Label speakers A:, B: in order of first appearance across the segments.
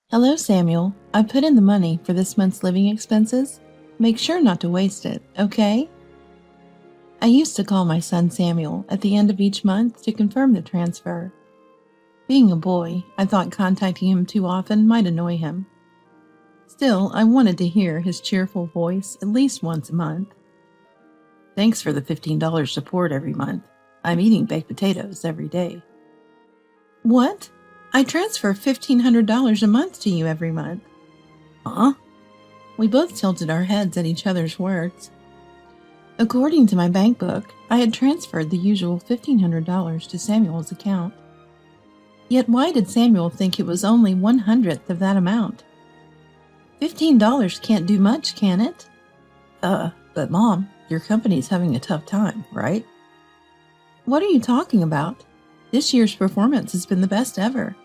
A: Hello, Samuel. I put in the money for this month's living expenses. Make sure not to waste it, okay? I used to call my son Samuel at the end of each month to confirm the transfer. Being a boy, I thought contacting him too often might annoy him. Still, I wanted to hear his cheerful voice at least once a month. Thanks for the $15 support every month. I'm eating baked potatoes every day. What? I transfer $1,500 a month to you every month. Huh? We both tilted our heads at each other's words. According to my bank book, I had transferred the usual $1,500 to Samuel's account. Yet why did Samuel think it was only 1/100th of that amount? $15 can't do much, can it? But Mom, your company's having a tough time, right? What are you talking about? This year's performance has been the best ever.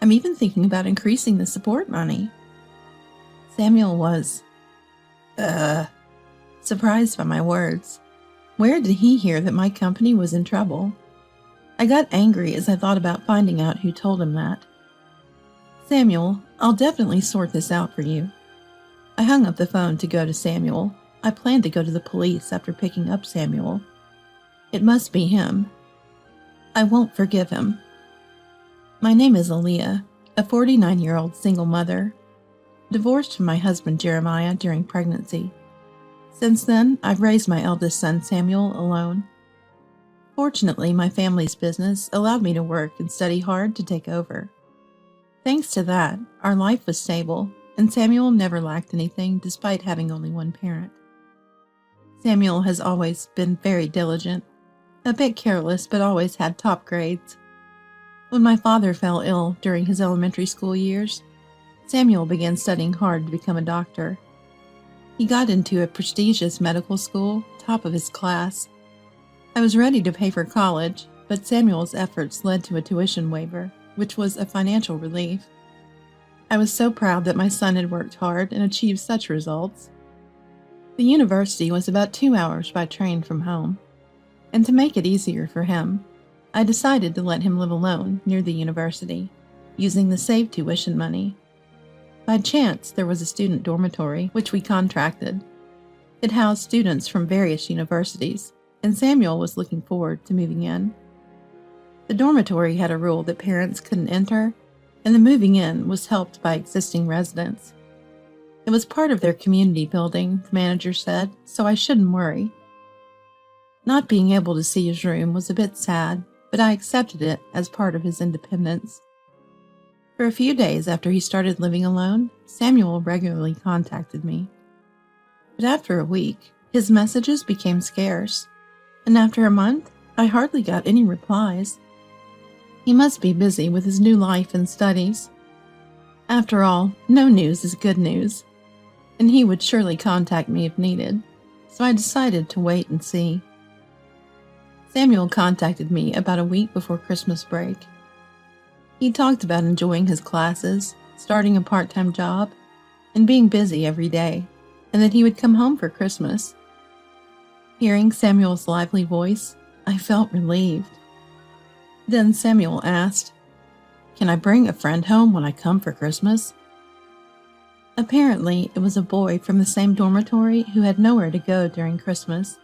A: I'm even thinking about increasing the support money. Samuel was, surprised by my words. Where did he hear that my company was in trouble? I got angry as I thought about finding out who told him that. Samuel, I'll definitely sort this out for you. I hung up the phone to go to Samuel. I planned to go to the police after picking up Samuel. It must be him. I won't forgive him. My name is Aaliyah, a 49-year-old single mother, divorced from my husband Jeremiah during pregnancy. Since then, I've raised my eldest son Samuel alone. Fortunately, my family's business allowed me to work and study hard to take over. Thanks to that, our life was stable, and Samuel never lacked anything despite having only one parent. Samuel has always been very diligent, a bit careless, but always had top grades. When my father fell ill during his elementary school years, Samuel began studying hard to become a doctor. He got into a prestigious medical school, top of his class. I was ready to pay for college, but Samuel's efforts led to a tuition waiver, which was a financial relief. I was so proud that my son had worked hard and achieved such results. The university was about 2 hours by train from home, and to make it easier for him, I decided to let him live alone near the university, using the saved tuition money. By chance, there was a student dormitory, which we contracted. It housed students from various universities, and Samuel was looking forward to moving in. The dormitory had a rule that parents couldn't enter, and the moving in was helped by existing residents. It was part of their community building, the manager said, so I shouldn't worry. Not being able to see his room was a bit sad, but I accepted it as part of his independence. For a few days after he started living alone, Samuel regularly contacted me. But after a week, his messages became scarce, and after a month, I hardly got any replies. He must be busy with his new life and studies. After all, no news is good news, and he would surely contact me if needed, so I decided to wait and see. Samuel contacted me about a week before Christmas break. He talked about enjoying his classes, starting a part-time job, and being busy every day, and that he would come home for Christmas. Hearing Samuel's lively voice, I felt relieved. Then Samuel asked, "Can I bring a friend home when I come for Christmas?" Apparently, it was a boy from the same dormitory who had nowhere to go during Christmas.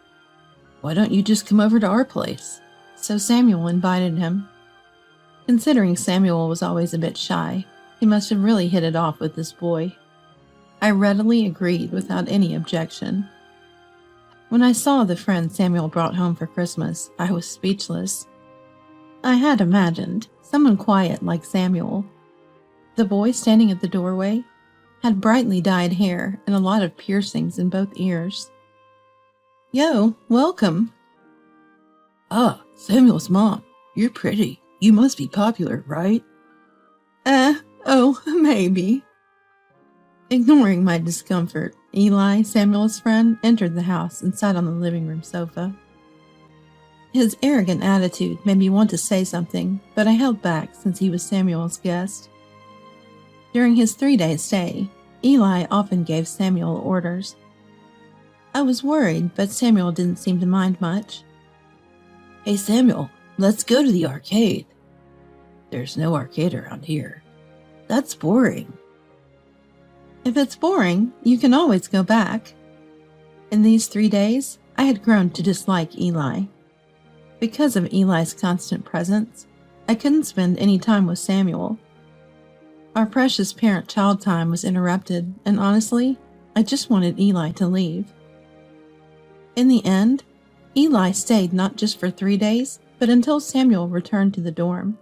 A: "Why don't you just come over to our place?" So Samuel invited him. Considering Samuel was always a bit shy, he must have really hit it off with this boy. I readily agreed without any objection. When I saw the friend Samuel brought home for Christmas, I was speechless. I had imagined someone quiet like Samuel. The boy standing at the doorway had brightly dyed hair and a lot of piercings in both ears. "Yo, welcome." "Ah, Samuel's mom. You're pretty. You must be popular, right?" Maybe." Ignoring my discomfort, Eli, Samuel's friend, entered the house and sat on the living room sofa. His arrogant attitude made me want to say something, but I held back since he was Samuel's guest. During his 3-day stay, Eli often gave Samuel orders. I was worried, but Samuel didn't seem to mind much. "Hey Samuel, let's go to the arcade." "There's no arcade around here." "That's boring." If it's boring, you can always go back. In these 3 days, I had grown to dislike Eli. Because of Eli's constant presence, I couldn't spend any time with Samuel. Our precious parent-child time was interrupted, and honestly, I just wanted Eli to leave. In the end, Eli stayed not just for 3 days, but until Samuel returned to the dorm,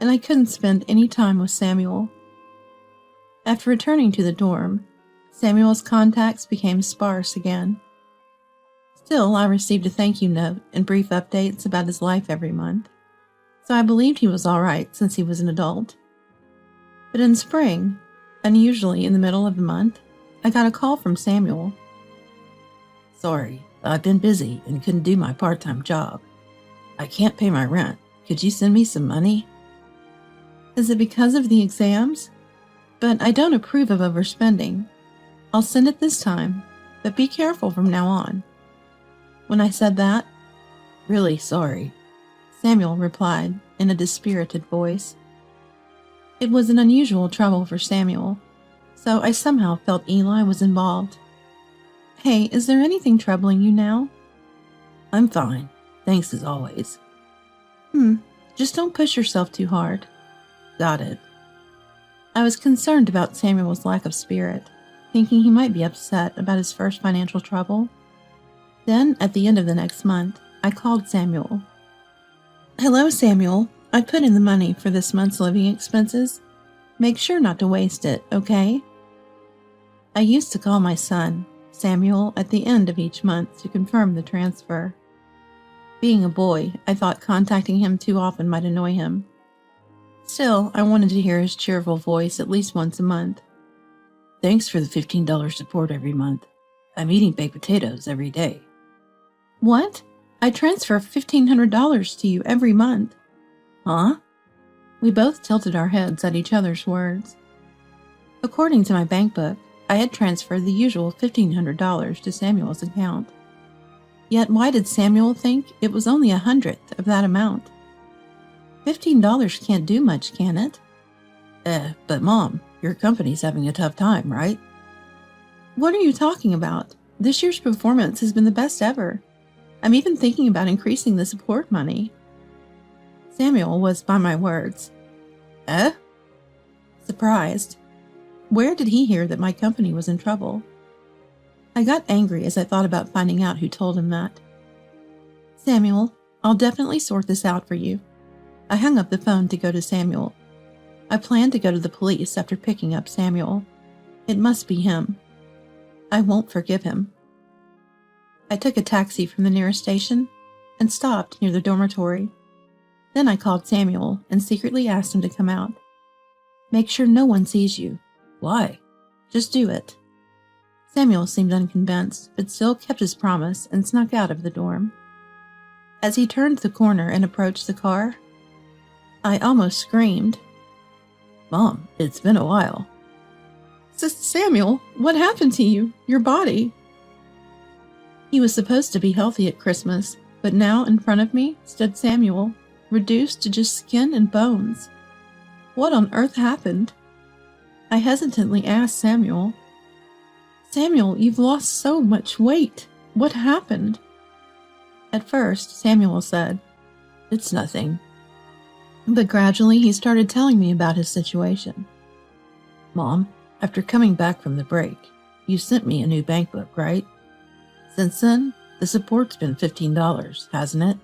A: and I couldn't spend any time with Samuel. After returning to the dorm, Samuel's contacts became sparse again. Still, I received a thank you note and brief updates about his life every month, so I believed he was all right since he was an adult. But in spring, unusually in the middle of the month, I got a call from Samuel.
B: Sorry, I've been busy and couldn't do my part-time job. I can't pay my rent. Could you send me some money?
A: Is it because of the exams? But I don't approve of overspending. I'll send it this time, but be careful from now on. When I said that,
B: Really sorry,
A: Samuel replied in a dispirited voice. It was an unusual trouble for Samuel, so I somehow felt Eli was involved. Hey, is there anything troubling you now?
B: I'm fine. Thanks as always.
A: Just don't push yourself too hard.
B: Got it.
A: I was concerned about Samuel's lack of spirit, thinking he might be upset about his first financial trouble. Then, at the end of the next month, I called Samuel. Hello, Samuel. I put in the money for this month's living expenses. Make sure not to waste it, okay? I used to call my son, Samuel, at the end of each month to confirm the transfer. Being a boy, I thought contacting him too often might annoy him. Still, I wanted to hear his cheerful voice at least once a month.
B: Thanks for the $15 support every month. I'm eating baked potatoes every day.
A: What? I transfer $1,500 to you every month.
B: Huh?
A: We both tilted our heads at each other's words. According to my bank book, I had transferred the usual $1,500 to Samuel's account. Yet why did Samuel think it was only 100th of that amount? $15 can't do much, can it?
B: But Mom, your company's having a tough time, right?
A: What are you talking about? This year's performance has been the best ever. I'm even thinking about increasing the support money. Samuel was by my words. Surprised. Where did he hear that my company was in trouble? I got angry as I thought about finding out who told him that. Samuel, I'll definitely sort this out for you. I hung up the phone to go to Samuel. I planned to go to the police after picking up Samuel. It must be him. I won't forgive him. I took a taxi from the nearest station and stopped near the dormitory. Then I called Samuel and secretly asked him to come out. Make sure no one sees you.
B: Why?
A: Just do it. Samuel seemed unconvinced, but still kept his promise and snuck out of the dorm. As he turned the corner and approached the car, I almost screamed.
B: Mom, it's been a while.
A: Samuel, what happened to you? Your body? He was supposed to be healthy at Christmas, but now in front of me stood Samuel, reduced to just skin and bones. What on earth happened? I hesitantly asked Samuel. Samuel, you've lost so much weight. What happened? At first, Samuel said,
B: It's nothing.
A: But gradually he started telling me about his situation.
B: Mom, after coming back from the break, you sent me a new bank book, right? Since then, the support's been $15, hasn't it?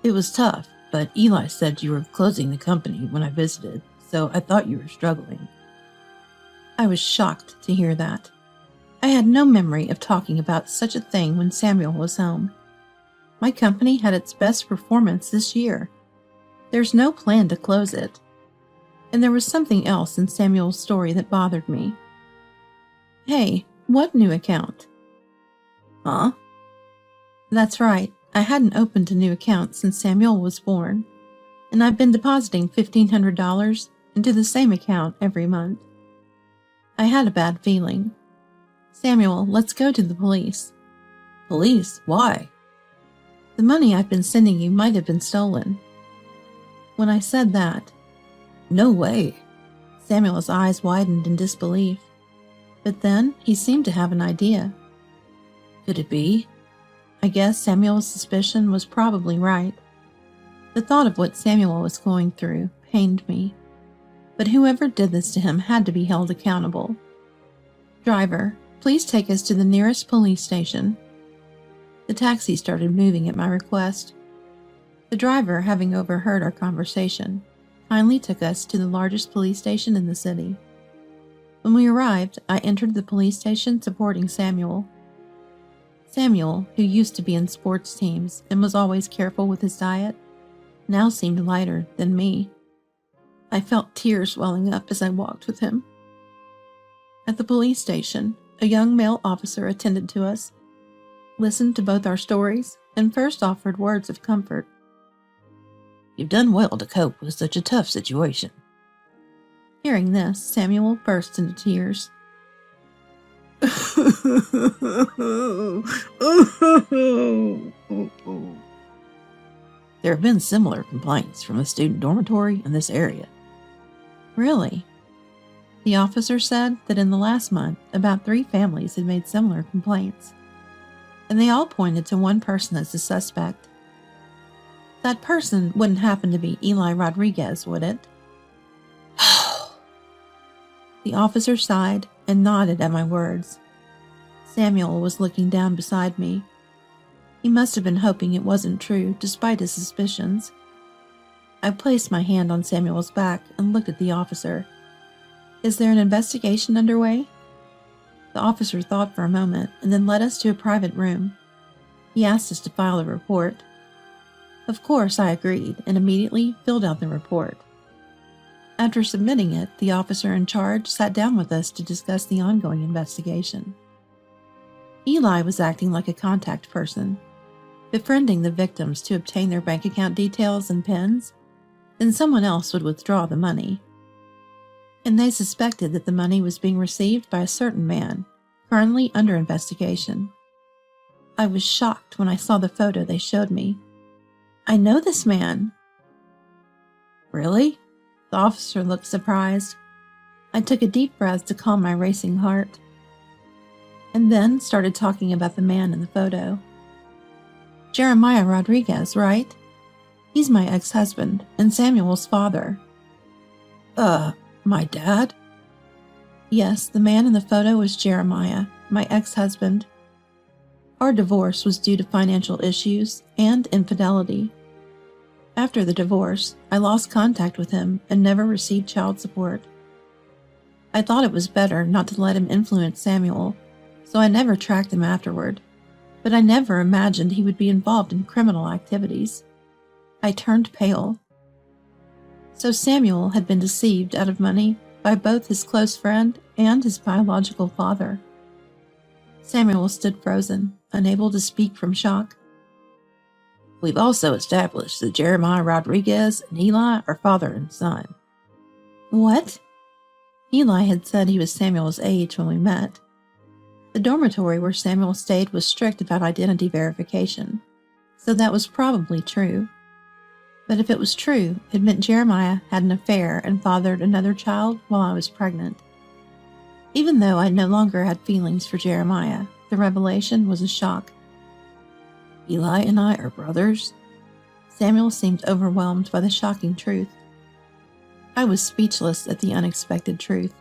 B: It was tough, but Eli said you were closing the company when I visited, so I thought you were struggling.
A: I was shocked to hear that. I had no memory of talking about such a thing when Samuel was home. My company had its best performance this year. There's no plan to close it. And there was something else in Samuel's story that bothered me. Hey, what new account?
B: Huh?
A: That's right. I hadn't opened a new account since Samuel was born, and I've been depositing $1,500 into the same account every month. I had a bad feeling. Samuel, let's go to the police.
B: Police? Why?
A: The money I've been sending you might have been stolen. When I said that,
B: No way.
A: Samuel's eyes widened in disbelief. But then he seemed to have an idea.
B: Could it be?
A: I guess Samuel's suspicion was probably right. The thought of what Samuel was going through pained me. But whoever did this to him had to be held accountable. Driver, please take us to the nearest police station. The taxi started moving at my request. The driver, having overheard our conversation, kindly took us to the largest police station in the city. When we arrived, I entered the police station supporting Samuel. Samuel, who used to be in sports teams and was always careful with his diet, now seemed lighter than me. I felt tears welling up as I walked with him. At the police station, a young male officer attended to us, listened to both our stories, and first offered words of comfort.
B: You've done well to cope with such a tough situation.
A: Hearing this, Samuel burst into tears.
B: There have been similar complaints from a student dormitory in this area.
A: Really? The officer said that in the last month, about 3 families had made similar complaints, and they all pointed to one person as the suspect. That person wouldn't happen to be Eli Rodriguez, would it? The officer sighed and nodded at my words. Samuel was looking down beside me. He must have been hoping it wasn't true, despite his suspicions. I placed my hand on Samuel's back and looked at the officer. Is there an investigation underway? The officer thought for a moment and then led us to a private room. He asked us to file a report. Of course, I agreed and immediately filled out the report. After submitting it, the officer in charge sat down with us to discuss the ongoing investigation. Eli was acting like a contact person, befriending the victims to obtain their bank account details and PINs. Then someone else would withdraw the money. And they suspected that the money was being received by a certain man, currently under investigation. I was shocked when I saw the photo they showed me. I know this man.
B: Really?
A: The officer looked surprised. I took a deep breath to calm my racing heart, and then started talking about the man in the photo. Jeremiah Rodriguez, right? He's my ex-husband and Samuel's father.
B: My dad?
A: Yes, the man in the photo was Jeremiah, my ex-husband. Our divorce was due to financial issues and infidelity. After the divorce, I lost contact with him and never received child support. I thought it was better not to let him influence Samuel, so I never tracked him afterward, but I never imagined he would be involved in criminal activities. I turned pale. So Samuel had been deceived out of money by both his close friend and his biological father. Samuel stood frozen, unable to speak from shock.
B: We've also established that Jeremiah Rodriguez and Eli are father and son.
A: What? Eli had said he was Samuel's age when we met. The dormitory where Samuel stayed was strict about identity verification, so that was probably true. But if it was true, it meant Jeremiah had an affair and fathered another child while I was pregnant. Even though I no longer had feelings for Jeremiah, the revelation was a shock.
B: Eli and I are brothers?
A: Samuel seemed overwhelmed by the shocking truth. I was speechless at the unexpected truth.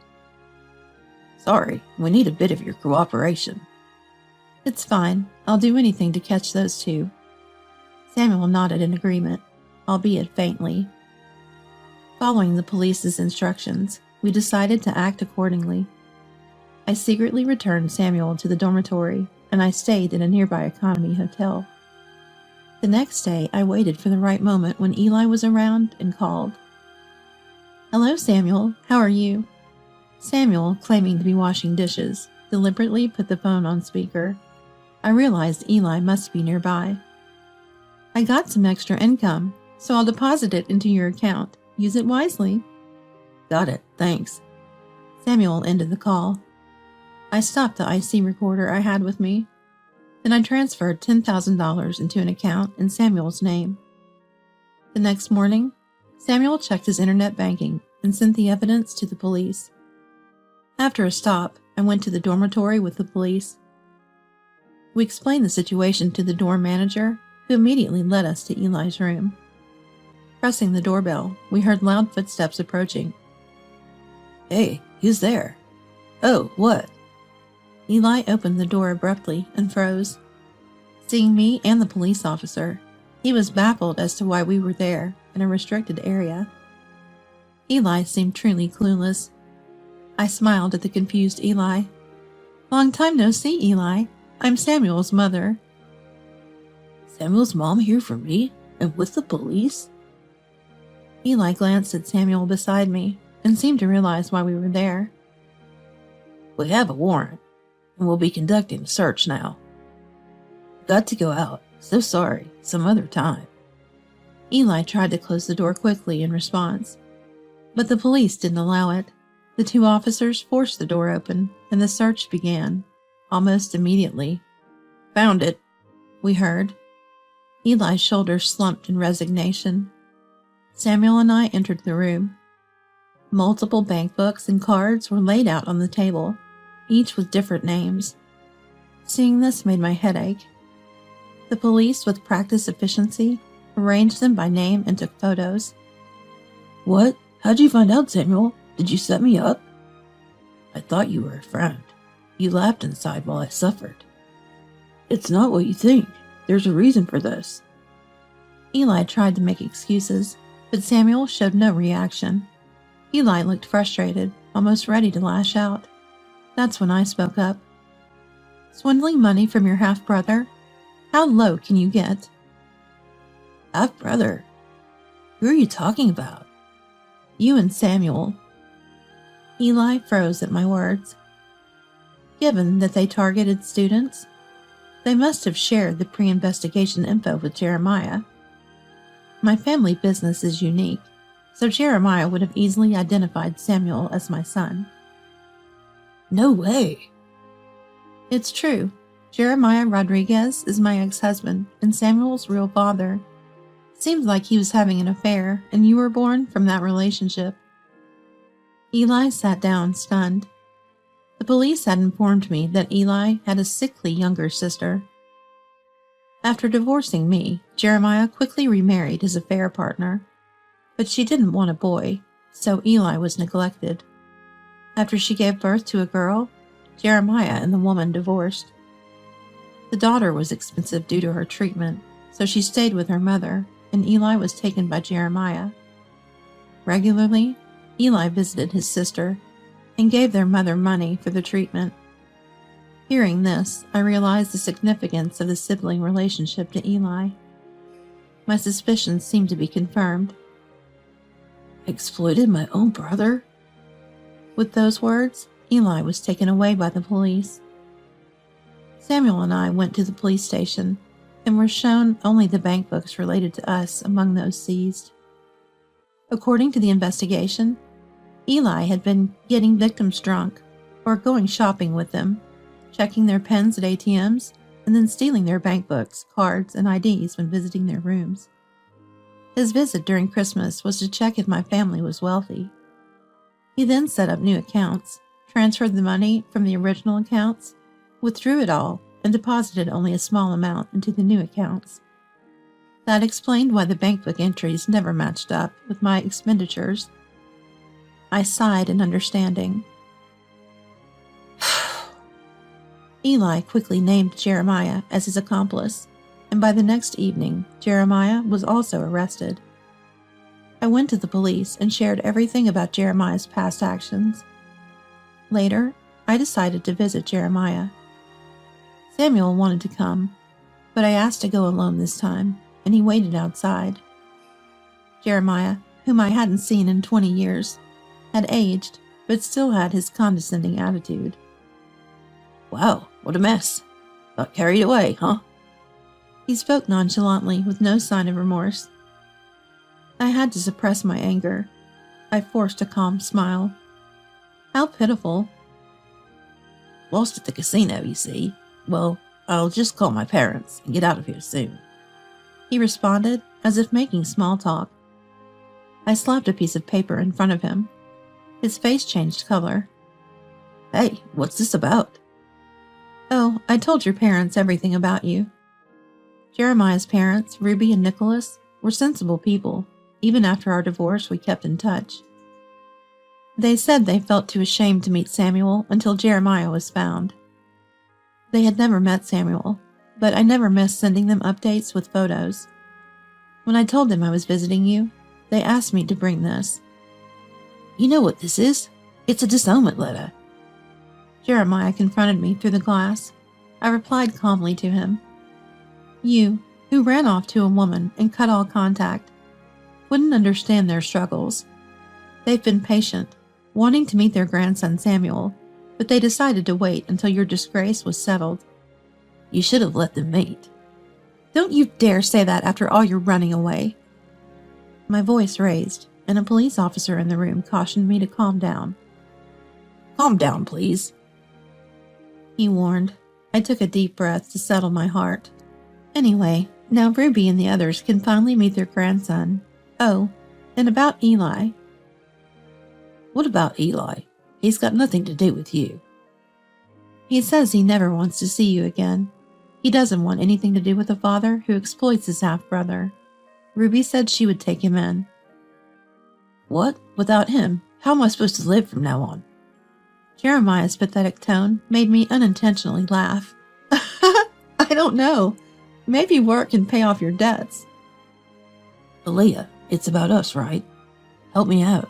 B: Sorry, we need a bit of your cooperation.
A: It's fine. I'll do anything to catch those 2. Samuel nodded in agreement, albeit faintly. Following the police's instructions, we decided to act accordingly. I secretly returned Samuel to the dormitory, and I stayed in a nearby economy hotel. The next day, I waited for the right moment when Eli was around and called. Hello, Samuel. How are you? Samuel, claiming to be washing dishes, deliberately put the phone on speaker. I realized Eli must be nearby. I got some extra income, so I'll deposit it into your account. Use it wisely.
B: Got it, thanks.
A: Samuel ended the call. I stopped the IC recorder I had with me. Then I transferred $10,000 into an account in Samuel's name. The next morning, Samuel checked his internet banking and sent the evidence to the police. After a stop, I went to the dormitory with the police. We explained the situation to the dorm manager, who immediately led us to Eli's room. Pressing the doorbell, we heard loud footsteps approaching.
B: Hey, who's there? Oh, what?
A: Eli opened the door abruptly and froze. Seeing me and the police officer, he was baffled as to why we were there in a restricted area. Eli seemed truly clueless. I smiled at the confused Eli. Long time no see, Eli. I'm Samuel's mother.
B: Samuel's mom here for me? And with the police?
A: Eli glanced at Samuel beside me and seemed to realize why we were there.
B: We have a warrant, and we'll be conducting a search now. Got to go out. So sorry. Some other time.
A: Eli tried to close the door quickly in response, but the police didn't allow it. The two officers forced the door open, and the search began, almost immediately. Found it, we heard. Eli's shoulders slumped in resignation. Samuel and I entered the room. Multiple bank books and cards were laid out on the table, each with different names. Seeing this made my head ache. The police, with practiced efficiency, arranged them by name and took photos.
B: What? How'd you find out, Samuel? Did you set me up? I thought you were a friend. You laughed inside while I suffered. It's not what you think. There's a reason for this.
A: Eli tried to make excuses, but Samuel showed no reaction. Eli looked frustrated, almost ready to lash out. That's when I spoke up. Swindling money from your half-brother? How low can you get?
B: Half-brother? Who are you talking about?
A: You and Samuel. Eli froze at my words. Given that they targeted students, they must have shared the pre-investigation info with Jeremiah. My family business is unique, so Jeremiah would have easily identified Samuel as my son.
B: No way.
A: It's true. Jeremiah Rodriguez is my ex-husband and Samuel's real father. Seems like he was having an affair, and you were born from that relationship. Eli sat down, stunned. The police had informed me that Eli had a sickly younger sister. After divorcing me, Jeremiah quickly remarried his affair partner, but she didn't want a boy, so Eli was neglected. After she gave birth to a girl, Jeremiah and the woman divorced. The daughter was expensive due to her treatment, so she stayed with her mother, and Eli was taken by Jeremiah. Regularly, Eli visited his sister and gave their mother money for the treatment. Hearing this, I realized the significance of the sibling relationship to Eli. My suspicions seemed to be confirmed.
B: Exploited my own brother?
A: With those words, Eli was taken away by the police. Samuel and I went to the police station and were shown only the bank books related to us among those seized. According to the investigation, Eli had been getting victims drunk or going shopping with them, checking their pens at ATMs, and then stealing their bank books, cards, and IDs when visiting their rooms. His visit during Christmas was to check if my family was wealthy. He then set up new accounts, transferred the money from the original accounts, withdrew it all, and deposited only a small amount into the new accounts. That explained why the bank book entries never matched up with my expenditures. I sighed in understanding. Eli quickly named Jeremiah as his accomplice, and by the next evening, Jeremiah was also arrested. I went to the police and shared everything about Jeremiah's past actions. Later, I decided to visit Jeremiah. Samuel wanted to come, but I asked to go alone this time, and he waited outside. Jeremiah, whom I hadn't seen in 20 years, had aged, but still had his condescending attitude.
B: Wow, what a mess. Got carried away, huh?
A: He spoke nonchalantly with no sign of remorse. I had to suppress my anger. I forced a calm smile. How pitiful.
B: Lost at the casino, you see. Well, I'll just call my parents and get out of here soon.
A: He responded, as if making small talk. I slapped a piece of paper in front of him. His face changed color.
B: Hey, what's this about?
A: Oh, I told your parents everything about you. Jeremiah's parents, Ruby and Nicholas, were sensible people. Even after our divorce, we kept in touch. They said they felt too ashamed to meet Samuel until Jeremiah was found. They had never met Samuel, but I never missed sending them updates with photos. When I told them I was visiting you, they asked me to bring this.
B: You know what this is? It's a disownment letter.
A: Jeremiah confronted me through the glass. I replied calmly to him. You, who ran off to a woman and cut all contact, wouldn't understand their struggles. They've been patient, wanting to meet their grandson Samuel, but they decided to wait until your disgrace was settled.
B: You should have let them meet.
A: Don't you dare say that after all your running away. My voice raised, and a police officer in the room cautioned me to calm down.
B: Calm down, please,
A: he warned. I took a deep breath to settle my heart. Anyway, now Ruby and the others can finally meet their grandson. Oh, and about Eli.
B: What about Eli? He's got nothing to do with you.
A: He says he never wants to see you again. He doesn't want anything to do with a father who exploits his half-brother. Ruby said she would take him in.
B: What? Without him, how am I supposed to live from now on?
A: Jeremiah's pathetic tone made me unintentionally laugh. I don't know. Maybe work can pay off your debts.
B: Aaliyah, it's about us, right? Help me out.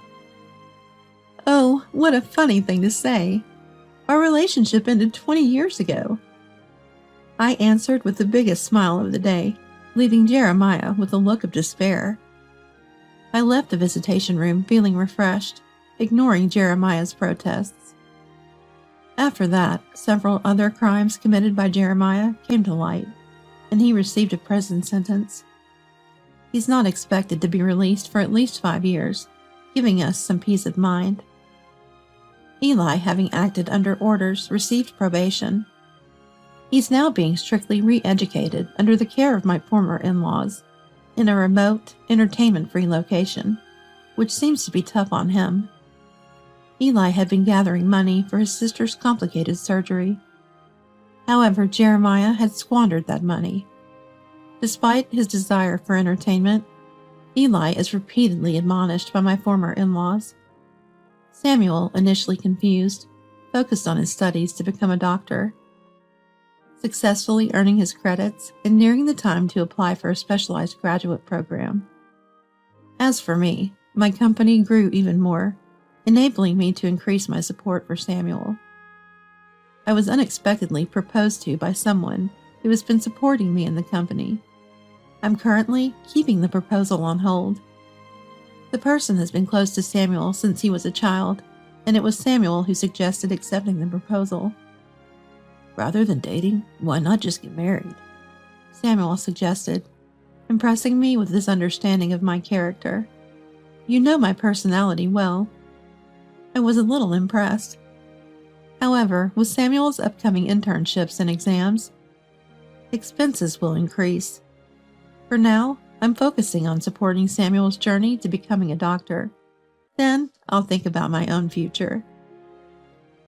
A: Oh, what a funny thing to say. Our relationship ended 20 years ago. I answered with the biggest smile of the day, leaving Jeremiah with a look of despair. I left the visitation room feeling refreshed, ignoring Jeremiah's protests. After that, several other crimes committed by Jeremiah came to light, and he received a prison sentence. He's not expected to be released for at least 5 years, giving us some peace of mind. Eli, having acted under orders, received probation. He's now being strictly re-educated under the care of my former in-laws in a remote, entertainment-free location, which seems to be tough on him. Eli had been gathering money for his sister's complicated surgery. However, Jeremiah had squandered that money. Despite his desire for entertainment, Eli is repeatedly admonished by my former in-laws. Samuel, initially confused, focused on his studies to become a doctor, successfully earning his credits and nearing the time to apply for a specialized graduate program. As for me, my company grew even more, enabling me to increase my support for Samuel. I was unexpectedly proposed to by someone who has been supporting me in the company. I'm currently keeping the proposal on hold. The person has been close to Samuel since he was a child, and it was Samuel who suggested accepting the proposal.
B: Rather than dating, why not just get married?
A: Samuel suggested, impressing me with his understanding of my character. You know my personality well. I was a little impressed. However, with Samuel's upcoming internships and exams, expenses will increase. For now, I'm focusing on supporting Samuel's journey to becoming a doctor. Then, I'll think about my own future.